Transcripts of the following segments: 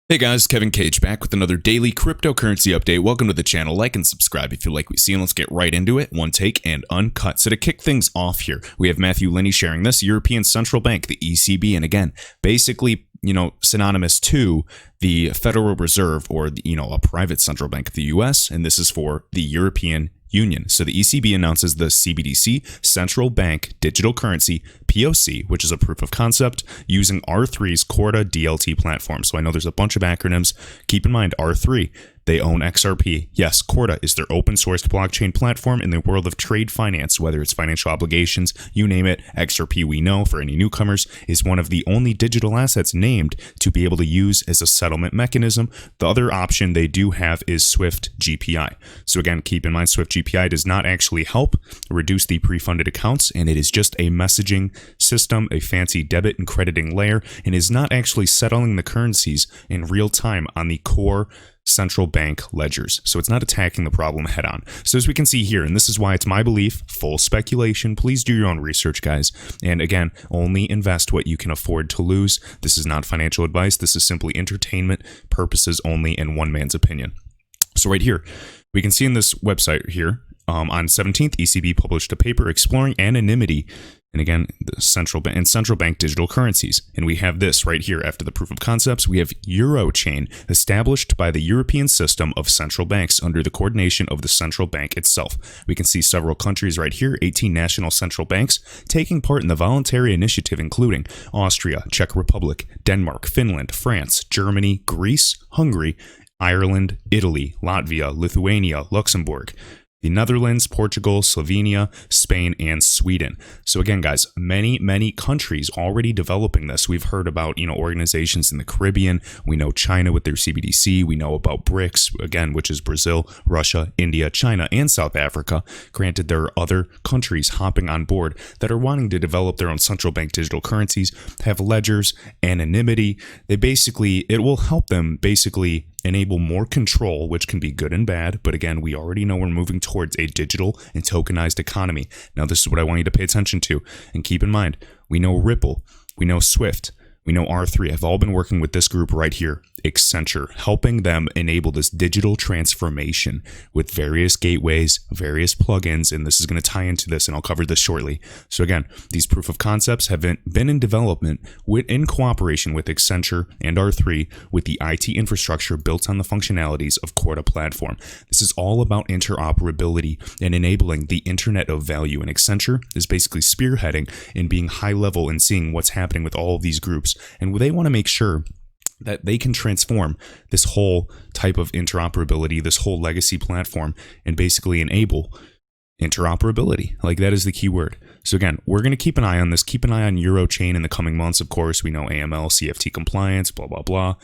Hey guys, Kevin Cage back with another daily cryptocurrency update. Welcome to the channel. Like and subscribe if you like what you see, and let's get right into it. One take and uncut. So to kick things off here, we have Matthew Linney sharing this, European Central Bank, the ECB, and again, basically, synonymous to the Federal Reserve or, a private central bank of the US, and this is for the European Union. So the ECB announces the CBDC, Central Bank Digital Currency, POC, which is a proof of concept using R3's Corda DLT platform. So I know there's a bunch of acronyms. Keep in mind, R3, they own XRP. Yes, Corda is their open source blockchain platform in the world of trade finance, whether it's financial obligations, you name it. XRP, we know, for any newcomers, is one of the only digital assets named to be able to use as a settlement mechanism. The other option they do have is Swift GPI. So again, keep in mind, Swift GPI does not actually help reduce the pre-funded accounts, and it is just a messaging system, a fancy debit and crediting layer, and is not actually settling the currencies in real time on the core central bank ledgers. So it's not attacking the problem head on. So as we can see here, and this is why it's my belief, full speculation, please do your own research, guys. And again, only invest what you can afford to lose. This is not financial advice. This is simply entertainment purposes only and one man's opinion. So right here, we can see in this website here, on 17th, ECB published a paper exploring anonymity and again, the central bank digital currencies. And we have this right here after the proof of concepts. We have Eurochain, established by the European system of central banks under the coordination of the central bank itself. We can see several countries right here, 18 national central banks taking part in the voluntary initiative, including Austria, Czech Republic, Denmark, Finland, France, Germany, Greece, Hungary, Ireland, Italy, Latvia, Lithuania, Luxembourg, the Netherlands, Portugal, Slovenia, Spain, and Sweden. So again, guys, many countries already developing this. We've heard about, organizations in the Caribbean. We know China with their CBDC. We know about BRICS, again, which is Brazil, Russia, India, China, and South Africa. Granted, there are other countries hopping on board that are wanting to develop their own central bank digital currencies, have ledgers, anonymity. It will help them basically enable more control, which can be good and bad. But again, we already know we're moving towards a digital and tokenized economy. Now, this is what I want you to pay attention to. And keep in mind, we know Ripple, we know Swift, we know R3 have all been working with this group right here, Accenture, helping them enable this digital transformation with various gateways, various plugins, and this is going to tie into this, and I'll cover this shortly. So again, these proof of concepts have been in development in cooperation with Accenture and R3 with the IT infrastructure built on the functionalities of Corda platform. This is all about interoperability and enabling the Internet of Value, and Accenture is basically spearheading and being high level and seeing what's happening with all of these groups. And they want to make sure that they can transform this whole type of interoperability, this whole legacy platform, and basically enable interoperability. Like, that is the key word. So again, we're going to keep an eye on this. Keep an eye on Eurochain in the coming months. Of course, we know AML, CFT compliance, blah, blah, blah.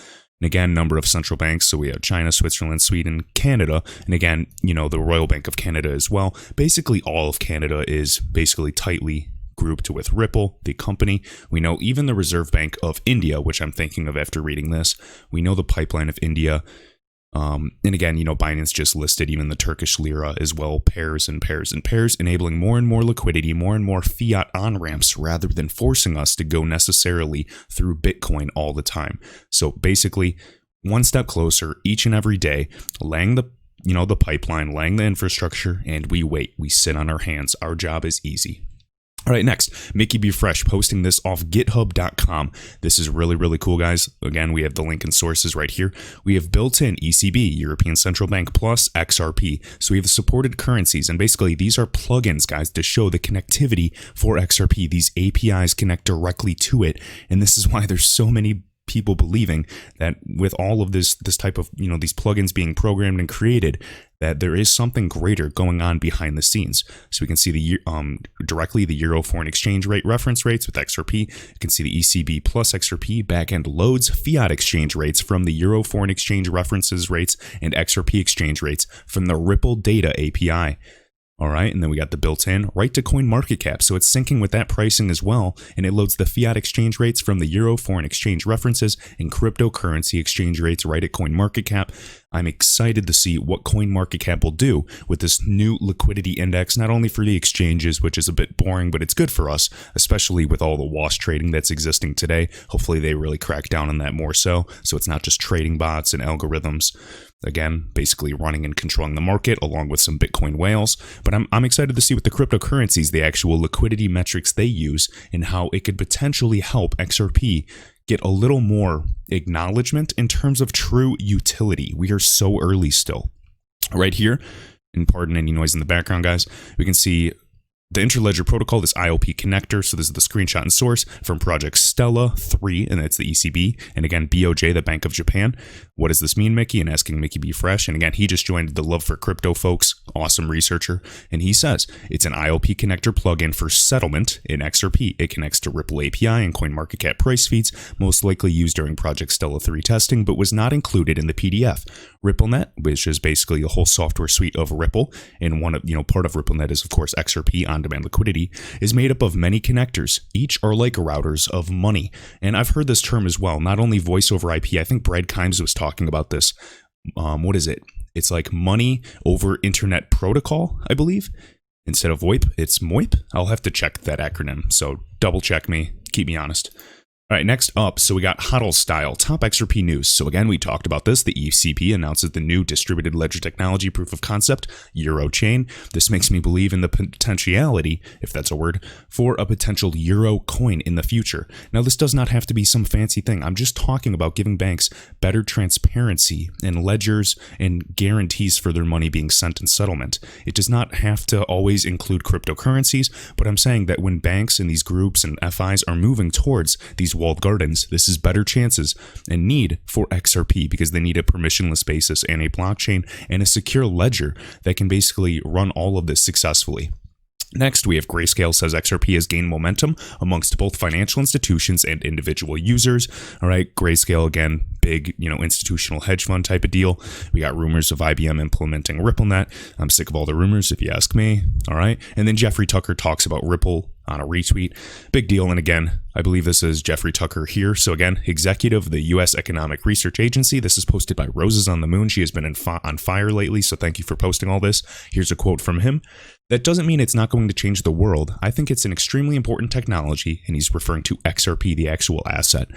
And again, number of central banks. So we have China, Switzerland, Sweden, Canada. And again, the Royal Bank of Canada as well. Basically, all of Canada is basically tightly grouped with Ripple, the company. We know even the Reserve Bank of India, which I'm thinking of after reading this. We know the pipeline of India. And again, Binance just listed even the Turkish lira as well, pairs and pairs and pairs, enabling more and more liquidity, more and more fiat on-ramps rather than forcing us to go necessarily through Bitcoin all the time. So basically, one step closer each and every day, laying the pipeline, laying the infrastructure, and we wait. We sit on our hands. Our job is easy. All right, next, Mickey B. Fresh posting this off github.com. This is really, really cool, guys. Again, we have the link and sources right here. We have built-in ECB, European Central Bank, plus XRP. So we have the supported currencies, and basically these are plugins, guys, to show the connectivity for XRP. These APIs connect directly to it, and this is why there's so many people believing that with all of this type of, these plugins being programmed and created, that there is something greater going on behind the scenes. So we can see the directly the Euro foreign exchange rate reference rates with XRP. You can see the ECB plus XRP backend loads fiat exchange rates from the Euro foreign exchange references rates and XRP exchange rates from the Ripple data API. All right, and then we got the built-in right to coin market cap. So it's syncing with that pricing as well, and it loads the fiat exchange rates from the Euro foreign exchange references and cryptocurrency exchange rates right at coin market cap. I'm excited to see what CoinMarketCap will do with this new liquidity index, not only for the exchanges, which is a bit boring, but it's good for us, especially with all the wash trading that's existing today. Hopefully they really crack down on that more so it's not just trading bots and algorithms. Again, basically running and controlling the market along with some Bitcoin whales. But I'm excited to see what the cryptocurrencies, the actual liquidity metrics they use, and how it could potentially help XRP get a little more acknowledgement in terms of true utility. We are so early still. Right here, and pardon any noise in the background, guys, we can see the interledger protocol, this ILP connector. So this is the screenshot and source from Project Stella 3, and that's the ECB. And again, BOJ, the Bank of Japan. What does this mean, Mickey? And asking Mickey B. Fresh. And again, he just joined the Love for Crypto folks, awesome researcher. And he says it's an ILP connector plugin for settlement in XRP. It connects to Ripple API and CoinMarketCap price feeds, most likely used during Project Stella 3 testing, but was not included in the PDF. RippleNet, which is basically a whole software suite of Ripple, and one of, part of RippleNet is, of course, XRP, on-demand liquidity, is made up of many connectors. Each are like routers of money. And I've heard this term as well, not only voice over IP. I think Brad Kimes was talking about this. What is it? It's like money over internet protocol, I believe. Instead of VoIP, it's MOIP. I'll have to check that acronym, so double check me, keep me honest. All right, next up, so we got HODL style, top XRP news. So again, we talked about this. The ECB announces the new distributed ledger technology proof of concept, Euro chain. This makes me believe in the potentiality, if that's a word, for a potential Euro coin in the future. Now, this does not have to be some fancy thing. I'm just talking about giving banks better transparency and ledgers and guarantees for their money being sent in settlement. It does not have to always include cryptocurrencies, but I'm saying that when banks and these groups and FIs are moving towards these walled gardens, this is better chances and need for XRP because they need a permissionless basis and a blockchain and a secure ledger that can basically run all of this successfully. Next, we have Grayscale says XRP has gained momentum amongst both financial institutions and individual users. All right, Grayscale, again, big, institutional hedge fund type of deal. We got rumors of IBM implementing RippleNet. I'm sick of all the rumors, if you ask me. All right, and then Jeffrey Tucker talks about Ripple on a retweet. Big deal. And again, I believe this is Jeffrey Tucker here. So again, executive of the U.S. Economic Research Agency. This is posted by Roses on the Moon. She has been on fire lately, so thank you for posting all this. Here's a quote from him. That doesn't mean it's not going to change the world. I think it's an extremely important technology, and he's referring to XRP, the actual asset,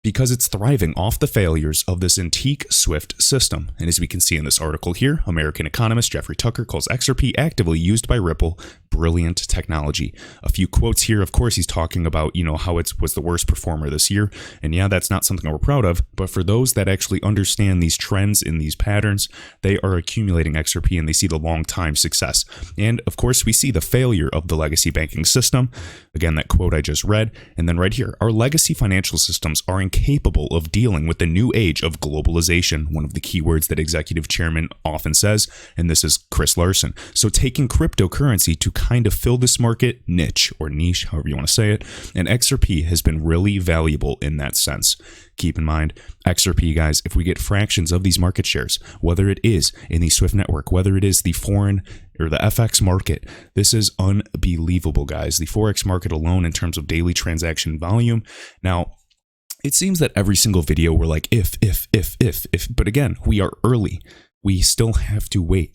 because it's thriving off the failures of this antique SWIFT system. And as we can see in this article here, American economist Jeffrey Tucker calls XRP actively used by Ripple brilliant technology. A few quotes here. Of course, he's talking about, how it was the worst performer this year. And yeah, that's not something we're proud of. But for those that actually understand these trends and these patterns, they are accumulating XRP and they see the long time success. And of course, we see the failure of the legacy banking system. Again, that quote I just read. And then right here, our legacy financial systems are incapable of dealing with the new age of globalization, one of the keywords that executive chairman often says, and this is Chris Larson. So taking cryptocurrency to kind of fill this market niche or niche, however you want to say it, and XRP has been really valuable in that sense. Keep in mind, XRP, guys, if we get fractions of these market shares, whether it is in the SWIFT network, whether it is the foreign or the FX market, this is unbelievable, guys. The Forex market alone in terms of daily transaction volume. Now, it seems that every single video we're like, if, but again, we are early. We still have to wait.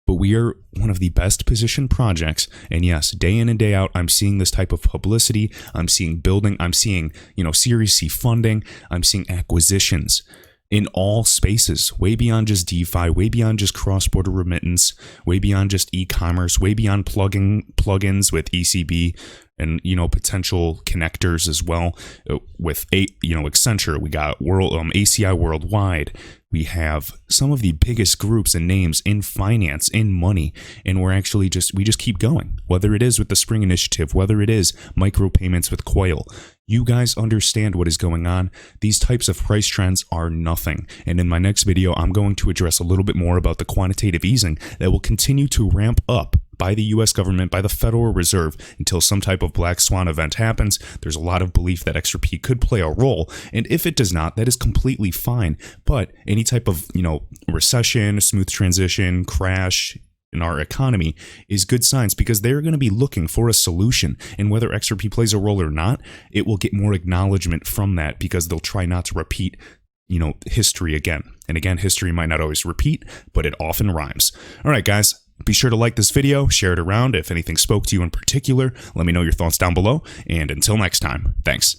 But we are one of the best positioned projects. And yes, day in and day out, I'm seeing this type of publicity. I'm seeing building. I'm seeing, Series C funding. I'm seeing acquisitions in all spaces, way beyond just DeFi, way beyond just cross-border remittance, way beyond just e-commerce, way beyond plugins with ECB and, potential connectors as well with, Accenture. We got ACI Worldwide. We have some of the biggest groups and names in finance, in money, and we just keep going. Whether it is with the Spring Initiative, whether it is micropayments with Coil, you guys understand what is going on. These types of price trends are nothing. And in my next video, I'm going to address a little bit more about the quantitative easing that will continue to ramp up by the U.S. government, by the Federal Reserve, until some type of black swan event happens. There's a lot of belief that XRP could play a role, and if it does not, that is completely fine. But any type of, recession, smooth transition, crash in our economy is good signs, because they're going to be looking for a solution. And whether XRP plays a role or not, it will get more acknowledgement from that, because they'll try not to repeat history again. And again, history might not always repeat, but it often rhymes. All right, guys. Be sure to like this video, share it around. If anything spoke to you in particular, let me know your thoughts down below. And until next time, thanks.